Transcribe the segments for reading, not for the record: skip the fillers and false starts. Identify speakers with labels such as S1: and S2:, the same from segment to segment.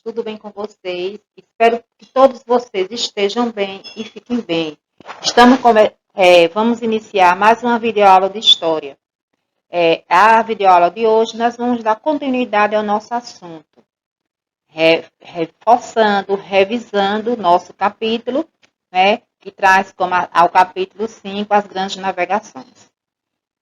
S1: tudo bem com vocês? Espero que todos vocês estejam bem e fiquem bem. Vamos iniciar mais uma videoaula de história. A videoaula de hoje nós vamos dar continuidade ao nosso assunto, reforçando, revisando o nosso capítulo, né, que traz ao capítulo 5 as grandes navegações.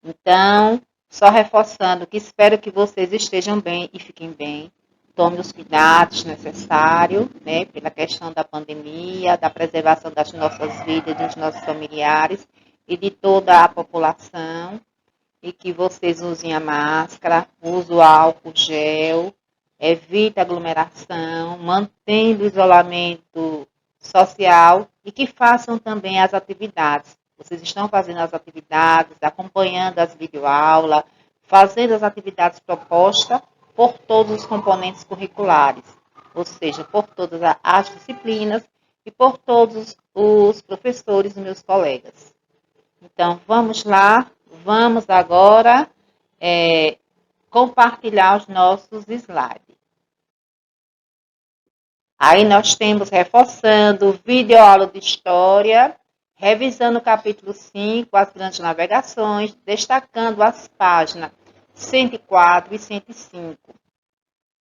S1: Então, só reforçando que espero que vocês estejam bem e fiquem bem. Tome os cuidados necessários, né, pela questão da pandemia, da preservação das nossas vidas, dos nossos familiares e de toda a população. E que vocês usem a máscara, usem o álcool gel, evite aglomeração, mantendo o isolamento social e que façam também as atividades. Vocês estão fazendo as atividades, acompanhando as videoaulas, fazendo as atividades propostas por todos os componentes curriculares, ou seja, por todas as disciplinas e por todos os professores e meus colegas. Então, vamos lá, vamos agora compartilhar os nossos slides. Aí nós temos reforçando videoaula de história, revisando o capítulo 5, as grandes navegações, destacando as páginas 104 e 105.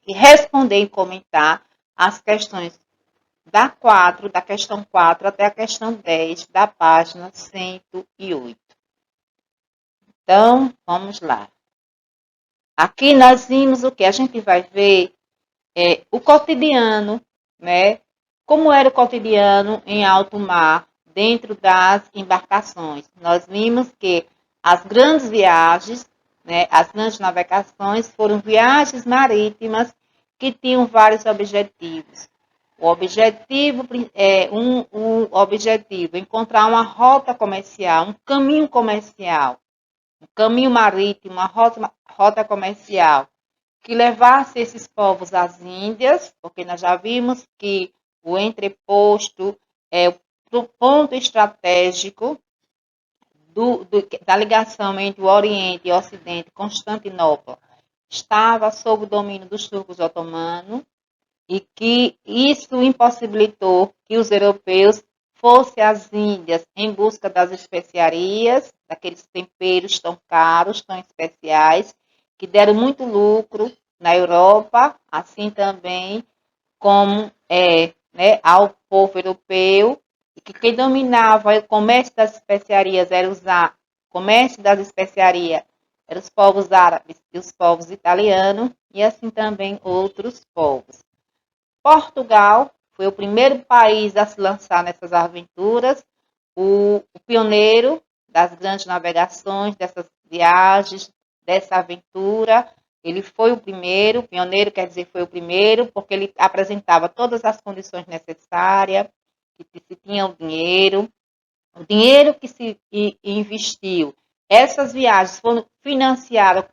S1: E responder e comentar as questões da questão 4 até a questão 10, da página 108. Então, vamos lá. Aqui nós vimos o que? A gente vai ver o cotidiano, né? Como era o cotidiano em alto mar, dentro das embarcações. Nós vimos que as grandes viagens, né, as grandes navegações foram viagens marítimas que tinham vários objetivos. O objetivo encontrar uma rota comercial, um caminho comercial, um caminho marítimo, uma rota comercial, que levasse esses povos às Índias, porque nós já vimos que o entreposto é o ponto estratégico da ligação entre o Oriente e o Ocidente, Constantinopla, estava sob o domínio dos turcos otomanos, e que isso impossibilitou que os europeus fossem às Índias em busca das especiarias, daqueles temperos tão caros, tão especiais, que deram muito lucro na Europa, assim também como ao povo europeu, e que quem dominava o comércio das especiarias eram os povos árabes e os povos italianos, e assim também outros povos. Portugal foi o primeiro país a se lançar nessas aventuras, o pioneiro das grandes navegações, dessas viagens, dessa aventura. Ele foi o primeiro, pioneiro quer dizer foi o primeiro, porque ele apresentava todas as condições necessárias, que se tinha o dinheiro que se investiu. Essas viagens foram financiadas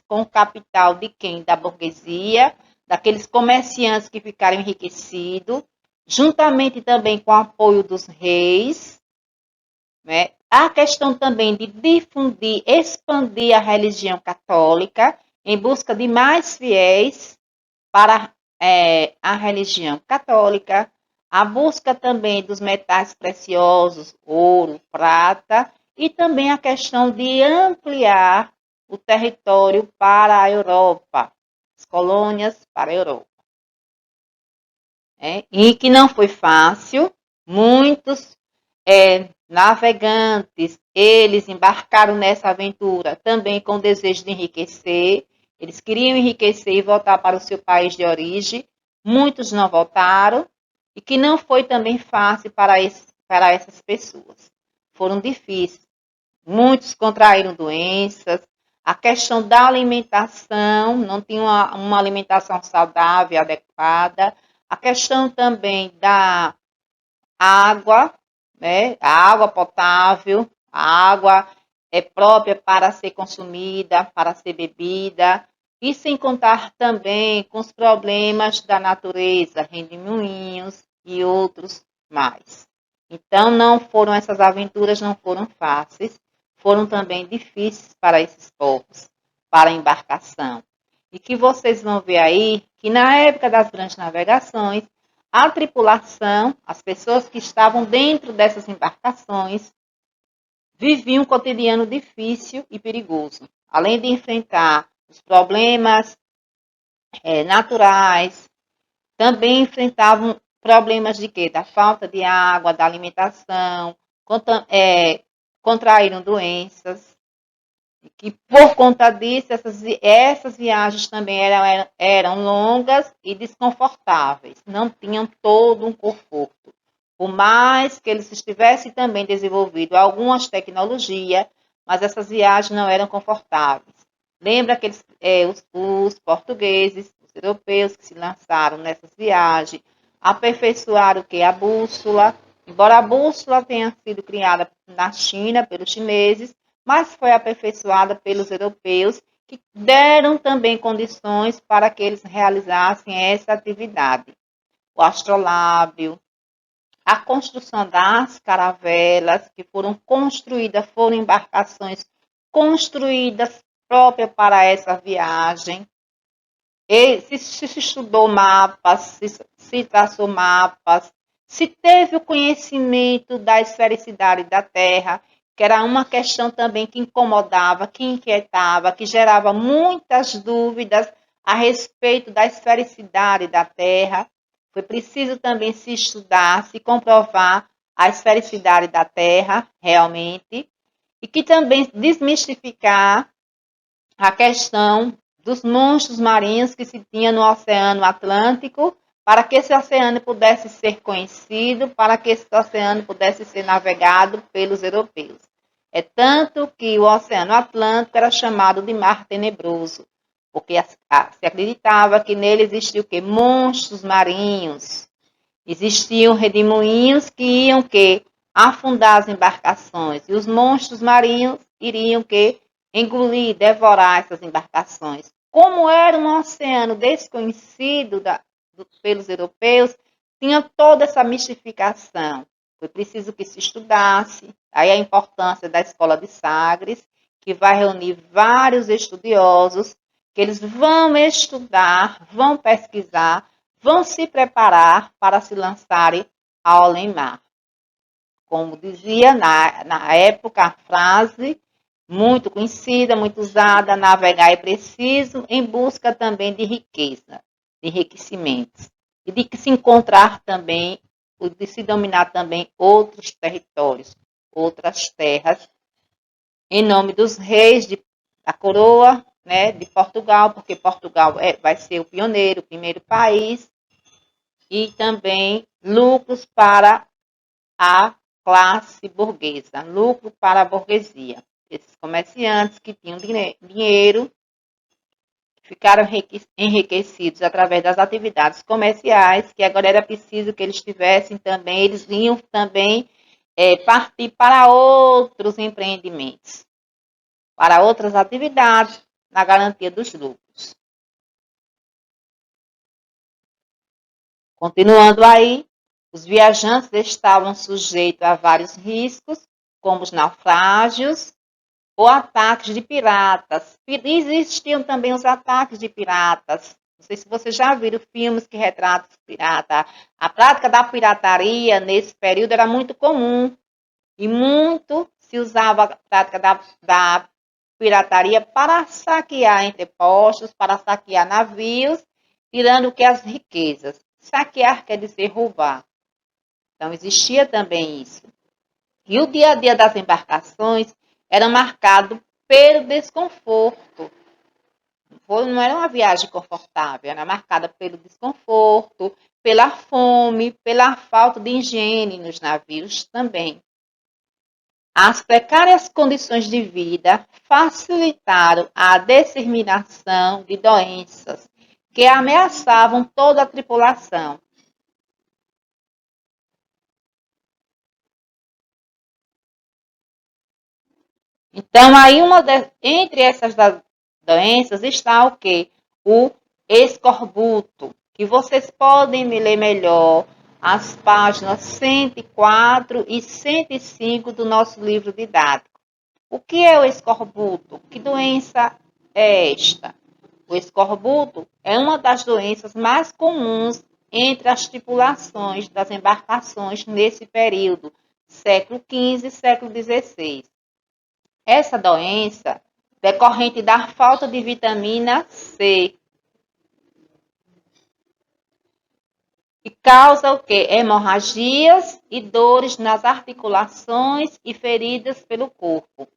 S1: com o capital de quem? Da burguesia, daqueles comerciantes que ficaram enriquecidos, juntamente também com o apoio dos reis, né? A questão também de difundir, expandir a religião católica em busca de mais fiéis para a religião católica, a busca também dos metais preciosos, ouro, prata, e também a questão de ampliar o território para a Europa, as colônias para a Europa. E que não foi fácil, muitos navegantes, eles embarcaram nessa aventura também com o desejo de enriquecer, eles queriam enriquecer e voltar para o seu país de origem, muitos não voltaram, e que não foi também fácil para essas pessoas. Foram difíceis, muitos contraíram doenças, a questão da alimentação, não tinha uma alimentação saudável, adequada, a questão também da água, né? A água potável, a água é própria para ser consumida, para ser bebida, e sem contar também com os problemas da natureza, redemoinhos e outros mais. Então, essas aventuras não foram fáceis, foram também difíceis para esses povos, para a embarcação. e que vocês vão ver aí que na época das grandes navegações, a tripulação, as pessoas que estavam dentro dessas embarcações, viviam um cotidiano difícil e perigoso. Além de enfrentar os problemas naturais, também enfrentavam problemas de quê? Da falta de água, da alimentação, contraíram doenças. E que por conta disso, essas viagens também eram longas e desconfortáveis, não tinham todo um conforto. Por mais que eles tivessem também desenvolvido algumas tecnologias, mas essas viagens não eram confortáveis. Lembra que os portugueses, os europeus que se lançaram nessas viagens, aperfeiçoaram o que? A bússola. Embora a bússola tenha sido criada na China pelos chineses, mas foi aperfeiçoada pelos europeus, que deram também condições para que eles realizassem essa atividade. O astrolábio, a construção das caravelas, que foram construídas, foram embarcações construídas próprias para essa viagem. E se estudou mapas, se traçou mapas, se teve o conhecimento da esfericidade da Terra, que era uma questão também que incomodava, que inquietava, que gerava muitas dúvidas a respeito da esfericidade da Terra. Foi preciso também se estudar, se comprovar a esfericidade da Terra, realmente, e que também desmistificar a questão dos monstros marinhos que se tinha no Oceano Atlântico, para que esse oceano pudesse ser conhecido, para que esse oceano pudesse ser navegado pelos europeus. É tanto que o Oceano Atlântico era chamado de Mar Tenebroso, porque se acreditava que nele existiam o quê? Monstros marinhos. Existiam redemoinhos que iam que afundar as embarcações, e os monstros marinhos iriam que engolir, devorar essas embarcações. Como era um oceano desconhecido pelos europeus, tinha toda essa mistificação. Foi preciso que se estudasse, aí a importância da Escola de Sagres, que vai reunir vários estudiosos, que eles vão estudar, vão pesquisar, vão se preparar para se lançarem ao além-mar. Como dizia na época a frase muito conhecida, muito usada, navegar é preciso, em busca também de riqueza, de enriquecimentos, e de se encontrar também, de se dominar também outros territórios, outras terras, em nome dos reis da coroa, né, de Portugal, porque Portugal vai ser o pioneiro, o primeiro país, e também lucros para a classe burguesa, lucro para a burguesia. Esses comerciantes que tinham dinheiro ficaram enriquecidos através das atividades comerciais, que agora era preciso que eles tivessem também, eles iam também partir para outros empreendimentos, para outras atividades, na garantia dos lucros. Continuando aí, os viajantes estavam sujeitos a vários riscos, como os naufrágios ou ataques de piratas. Existiam também os ataques de piratas. Não sei se vocês já viram filmes que retratam os piratas. A prática da pirataria nesse período era muito comum e muito se usava a prática da pirataria para saquear entrepostos, para saquear navios, tirando o que as riquezas. Saquear quer dizer roubar. Então, existia também isso. E o dia a dia das embarcações era marcado pelo desconforto. Não era uma viagem confortável, era marcada pelo desconforto, pela fome, pela falta de higiene nos navios também. As precárias condições de vida facilitaram a disseminação de doenças que ameaçavam toda a tripulação. Então, aí entre essas doenças está o quê? O escorbuto, que vocês podem ler melhor as páginas 104 e 105 do nosso livro didático. O que é o escorbuto? Que doença é esta? O escorbuto é uma das doenças mais comuns entre as tripulações das embarcações nesse período, século XV e século XVI. Essa doença, decorrente da falta de vitamina C, e causa o quê? Hemorragias e dores nas articulações e feridas pelo corpo.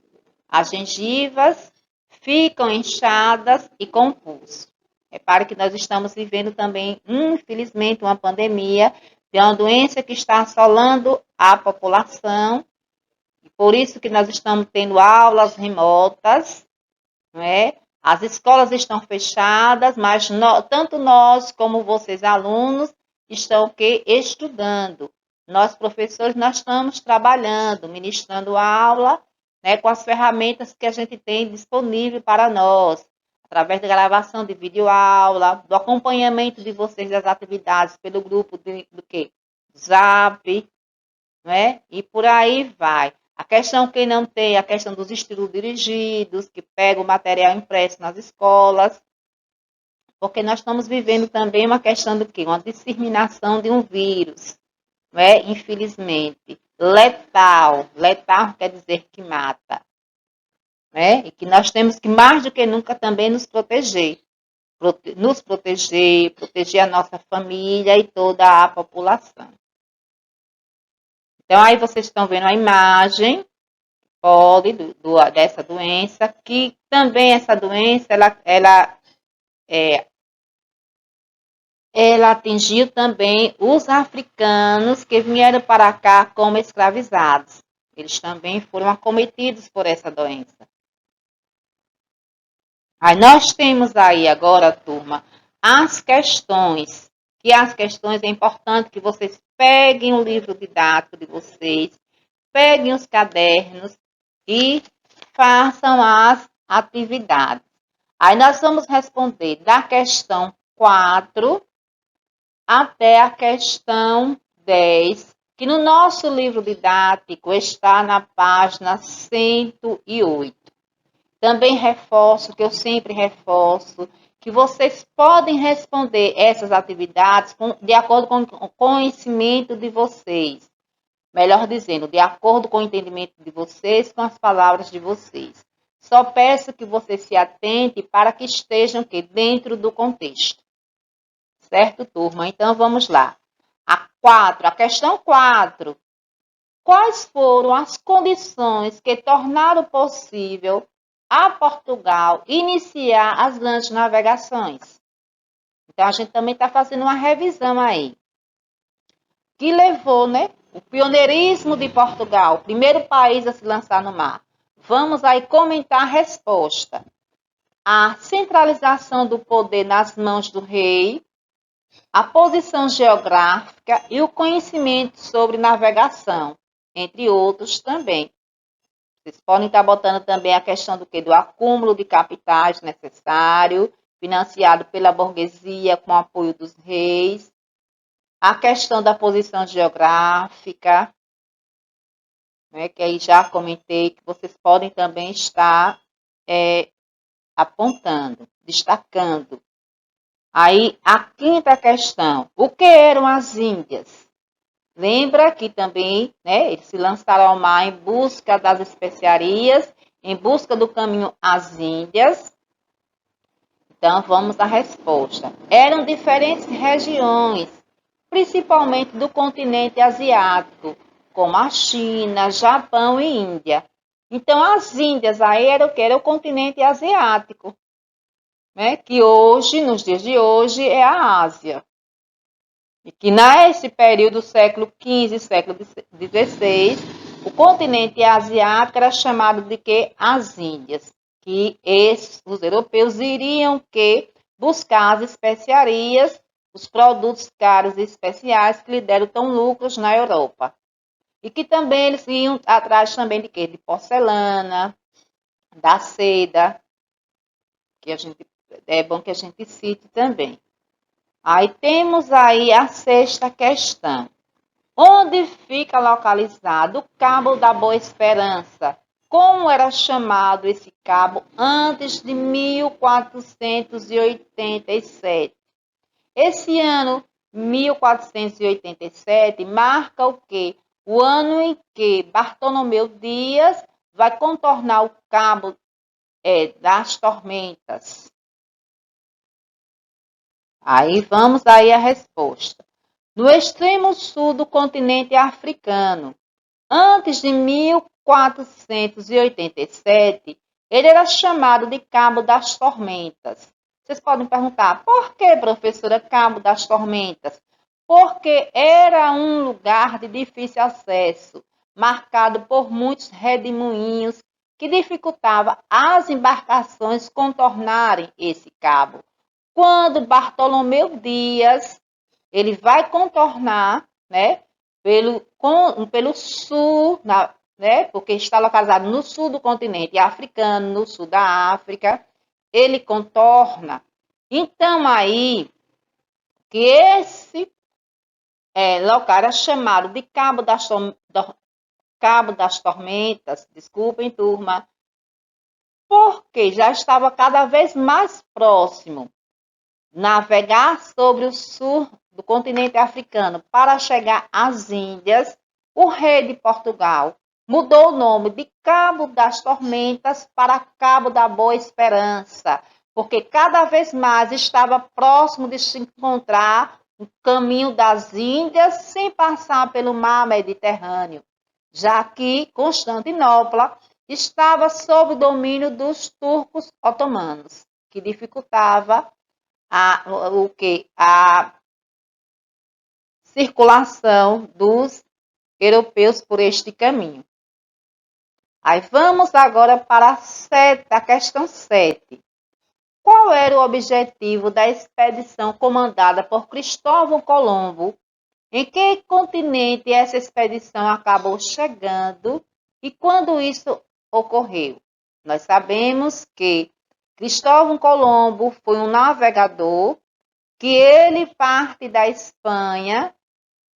S1: As gengivas ficam inchadas e com pulso. Repare que nós estamos vivendo também, infelizmente, uma pandemia de uma doença que está assolando a população. E por isso que nós estamos tendo aulas remotas, não é? As escolas estão fechadas, mas tanto nós como vocês, alunos, estão estudando. Nós, professores, nós estamos trabalhando, ministrando aula, né, com as ferramentas que a gente tem disponível para nós, através da gravação de videoaula, do acompanhamento de vocês das atividades pelo grupo do quê? Zap, né? E por aí vai. A questão que não tem, a questão dos estudos dirigidos, que pega o material impresso nas escolas, porque nós estamos vivendo também uma questão do quê? Uma disseminação de um vírus, né? Infelizmente, letal. Letal quer dizer que mata, né? E que nós temos que, mais do que nunca, também nos proteger. Proteger a nossa família e toda a população. Então, aí vocês estão vendo a imagem dessa doença, que também essa doença, ela atingiu também os africanos que vieram para cá como escravizados. Eles também foram acometidos por essa doença. Aí nós temos aí agora, turma, as questões é importante que vocês peguem o livro didático de vocês, peguem os cadernos e façam as atividades. Aí nós vamos responder da questão 4 até a questão 10, que no nosso livro didático está na página 108. Também reforço, que eu sempre reforço, que vocês podem responder essas atividades de acordo com o conhecimento de vocês. Melhor dizendo, de acordo com o entendimento de vocês, com as palavras de vocês. Só peço que vocês se atentem para que estejam dentro do contexto. Certo, turma? Então, vamos lá. A questão 4. Quais foram as condições que tornaram possível a Portugal iniciar as grandes navegações? Então, a gente também está fazendo uma revisão aí. Que levou, né? O pioneirismo de Portugal, o primeiro país a se lançar no mar. Vamos aí comentar a resposta. A centralização do poder nas mãos do rei, a posição geográfica e o conhecimento sobre navegação, entre outros também. Vocês podem estar botando também a questão do acúmulo de capitais necessário, financiado pela burguesia com apoio dos reis. A questão da posição geográfica, né, que aí já comentei, que vocês podem também estar apontando, destacando. Aí, a quinta questão, o que eram as Índias? Lembra que também, né, eles se lançaram ao mar em busca das especiarias, em busca do caminho às Índias. Então, vamos à resposta. Eram diferentes regiões, principalmente do continente asiático, como a China, Japão e Índia. Então, as Índias aí era o que? Era o continente asiático, né? Que hoje, nos dias de hoje, é a Ásia. E que nesse período, século XV e século XVI, o continente asiático era chamado de quê? As Índias. Que os europeus iriam buscar as especiarias, os produtos caros e especiais que lhe deram tão lucros na Europa. E que também eles iam atrás também de quê? De porcelana, da seda, que é bom que a gente cite também. Aí temos aí a sexta questão. Onde fica localizado o Cabo da Boa Esperança? como era chamado esse cabo antes de 1487. Esse ano 1487 marca o quê? O ano em que Bartolomeu Dias vai contornar o cabo das Tormentas. Aí vamos aí a resposta. No extremo sul do continente africano, antes de 1487, ele era chamado de Cabo das Tormentas. Vocês podem perguntar, por que, professora, Cabo das Tormentas? Porque era um lugar de difícil acesso, marcado por muitos redemoinhos que dificultava as embarcações contornarem esse cabo. Quando Bartolomeu Dias ele vai contornar, né, pelo sul, né, porque está localizado no sul do continente africano, no sul da África, ele contorna. Então, aí, que esse local era chamado de Cabo das Tormentas, desculpem, turma, porque já estava cada vez mais próximo navegar sobre o sul do continente africano para chegar às Índias. O rei de Portugal mudou o nome de Cabo das Tormentas para Cabo da Boa Esperança, porque cada vez mais estava próximo de se encontrar o caminho das Índias sem passar pelo mar Mediterrâneo, já que Constantinopla estava sob o domínio dos turcos otomanos, que dificultava a circulação dos europeus por este caminho. Aí vamos agora para a questão 7. Qual era o objetivo da expedição comandada por Cristóvão Colombo? Em que continente essa expedição acabou chegando e quando isso ocorreu? Nós sabemos que Cristóvão Colombo foi um navegador que ele parte da Espanha,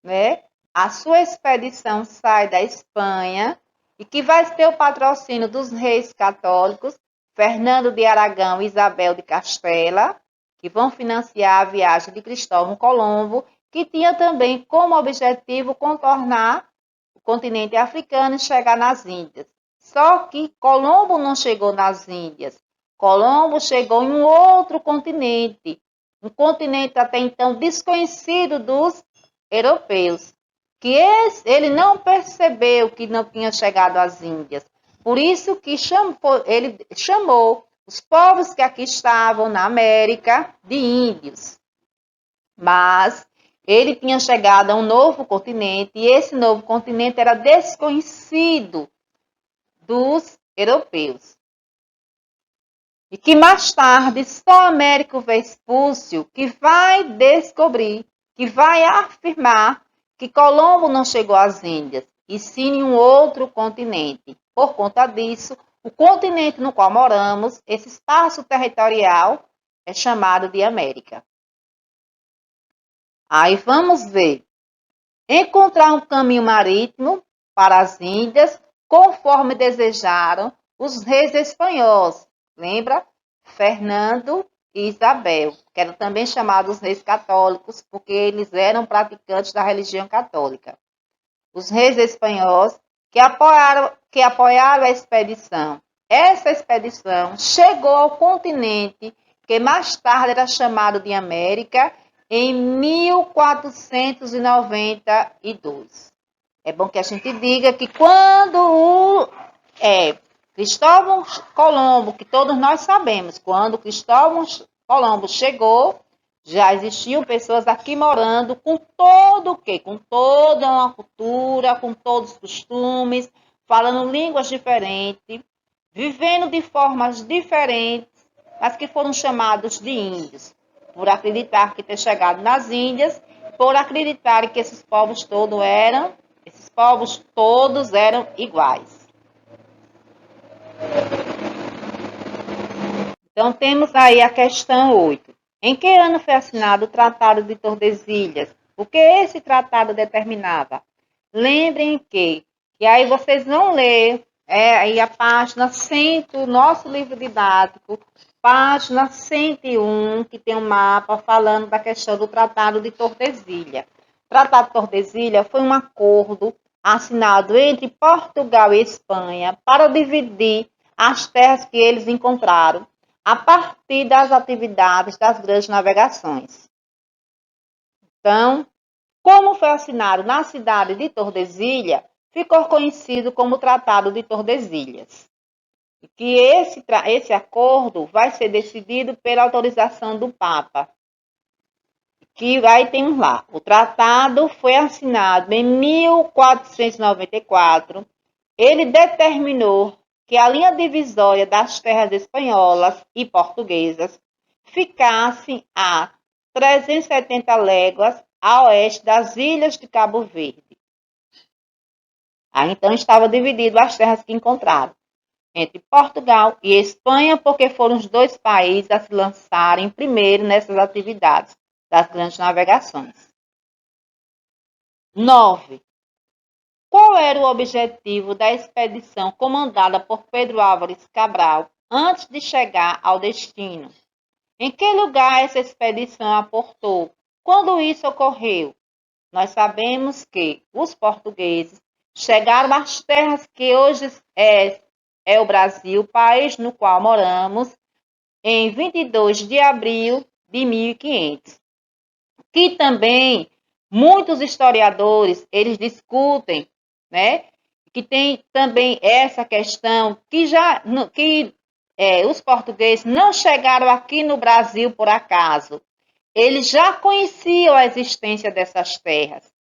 S1: né? A sua expedição sai da Espanha e que vai ter o patrocínio dos reis católicos, Fernando de Aragão e Isabel de Castela, que vão financiar a viagem de Cristóvão Colombo, que tinha também como objetivo contornar o continente africano e chegar nas Índias. Só que Colombo não chegou nas Índias. Colombo chegou em um outro continente, um continente até então desconhecido dos europeus, que ele não percebeu que não tinha chegado às Índias. Por isso que ele chamou os povos que aqui estavam na América de índios. Mas ele tinha chegado a um novo continente e esse novo continente era desconhecido dos europeus. E que mais tarde só Américo Vespúcio que vai descobrir, que vai afirmar que Colombo não chegou às Índias, e sim em um outro continente. Por conta disso, o continente no qual moramos, esse espaço territorial, é chamado de América. Aí vamos ver. Encontrar um caminho marítimo para as Índias, conforme desejaram os reis espanhóis. Lembra? Fernando e Isabel, que eram também chamados reis católicos, porque eles eram praticantes da religião católica. Os reis espanhóis que apoiaram a expedição. Essa expedição chegou ao continente, que mais tarde era chamado de América, em 1492. É bom que a gente diga que quando Cristóvão Colombo, que todos nós sabemos, quando Cristóvão Colombo chegou, já existiam pessoas aqui morando com todo o quê? Com toda uma cultura, com todos os costumes, falando línguas diferentes, vivendo de formas diferentes, mas que foram chamados de índios, por acreditar que ter chegado nas Índias, por acreditar que esses povos todos eram iguais. Então, temos aí a questão 8. Em que ano foi assinado o Tratado de Tordesilhas? O que esse tratado determinava? Lembrem que aí vocês vão ler É aí a página 100 do nosso livro didático, página 101, que tem um mapa falando da questão do Tratado de Tordesilhas. O Tratado de Tordesilhas foi um acordo assinado entre Portugal e Espanha para dividir as terras que eles encontraram a partir das atividades das grandes navegações. Então, como foi assinado na cidade de Tordesilhas, ficou conhecido como Tratado de Tordesilhas. E que esse acordo vai ser decidido pela autorização do Papa. Que aí temos lá, o tratado foi assinado em 1494. Ele determinou que a linha divisória das terras espanholas e portuguesas ficasse a 370 léguas a oeste das ilhas de Cabo Verde. Aí então estava dividido as terras que encontraram entre Portugal e Espanha, porque foram os dois países a se lançarem primeiro nessas atividades das grandes navegações. 9. Qual era o objetivo da expedição comandada por Pedro Álvares Cabral antes de chegar ao destino? Em que lugar essa expedição aportou? Quando isso ocorreu? Nós sabemos que os portugueses chegaram às terras que hoje é o Brasil, país no qual moramos, em 22 de abril de 1500. Que também muitos historiadores, eles discutem, né? Que tem também essa questão que os portugueses não chegaram aqui no Brasil por acaso. Eles já conheciam a existência dessas terras,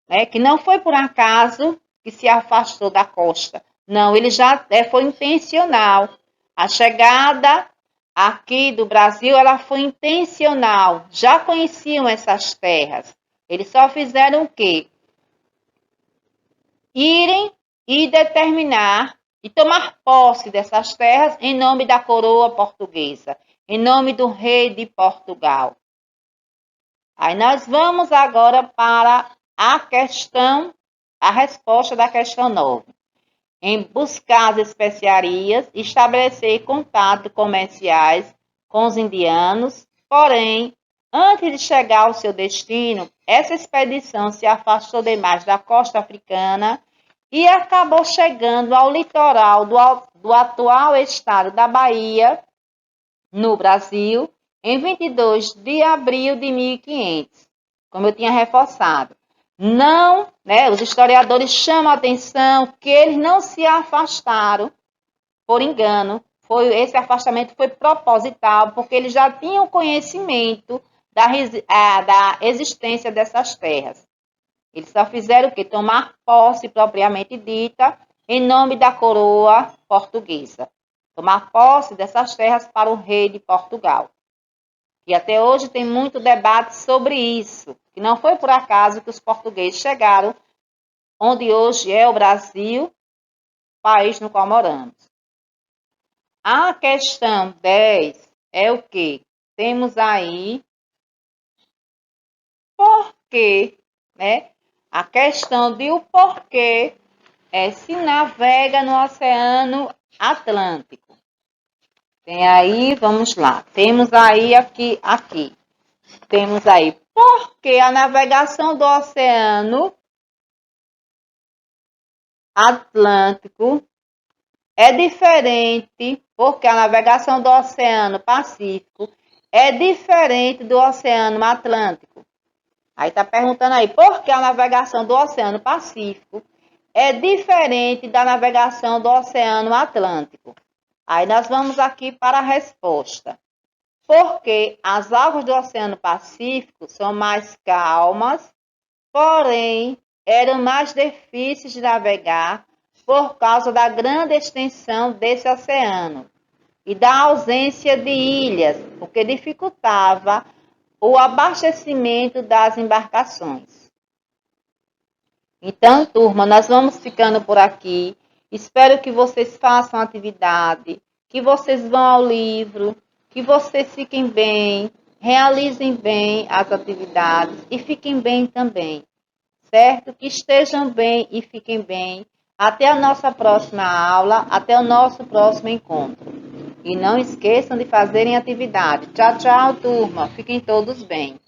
S1: né? Que não foi por acaso que se afastou da costa. Não, ele já foi intencional. A chegada aqui do Brasil, ela foi intencional. Já conheciam essas terras. Eles só fizeram o quê? Irem e determinar e tomar posse dessas terras em nome da coroa portuguesa, em nome do rei de Portugal. Aí nós vamos agora para a resposta da questão 9. Em buscar as especiarias, estabelecer contatos comerciais com os indianos, porém, antes de chegar ao seu destino, essa expedição se afastou demais da costa africana e acabou chegando ao litoral do atual estado da Bahia, no Brasil, em 22 de abril de 1500, como eu tinha reforçado. Não, né, os historiadores chamam a atenção que eles não se afastaram por engano. Esse afastamento foi proposital, porque eles já tinham conhecimento da existência dessas terras. Eles só fizeram o quê? Tomar posse propriamente dita em nome da coroa portuguesa. Tomar posse dessas terras para o rei de Portugal. E até hoje tem muito debate sobre isso, que não foi por acaso que os portugueses chegaram onde hoje é o Brasil, país no qual moramos. A questão 10 é o que? Temos aí porquê, né? A questão de o porquê se navega no Oceano Atlântico. Tem aí, vamos lá. Temos aí aqui. Temos aí, porque a navegação do Oceano Atlântico é diferente, porque a navegação do Oceano Pacífico é diferente do Oceano Atlântico. Aí está perguntando aí, por que a navegação do Oceano Pacífico é diferente da navegação do Oceano Atlântico? Aí nós vamos aqui para a resposta. Porque as águas do Oceano Pacífico são mais calmas, porém eram mais difíceis de navegar por causa da grande extensão desse oceano e da ausência de ilhas, o que dificultava o abastecimento das embarcações. Então, turma, nós vamos ficando por aqui. Espero que vocês façam a atividade, que vocês vão ao livro, que vocês fiquem bem, realizem bem as atividades e fiquem bem também, certo? Que estejam bem e fiquem bem. Até a nossa próxima aula, até o nosso próximo encontro. E não esqueçam de fazerem atividade. Tchau, tchau, turma. Fiquem todos bem.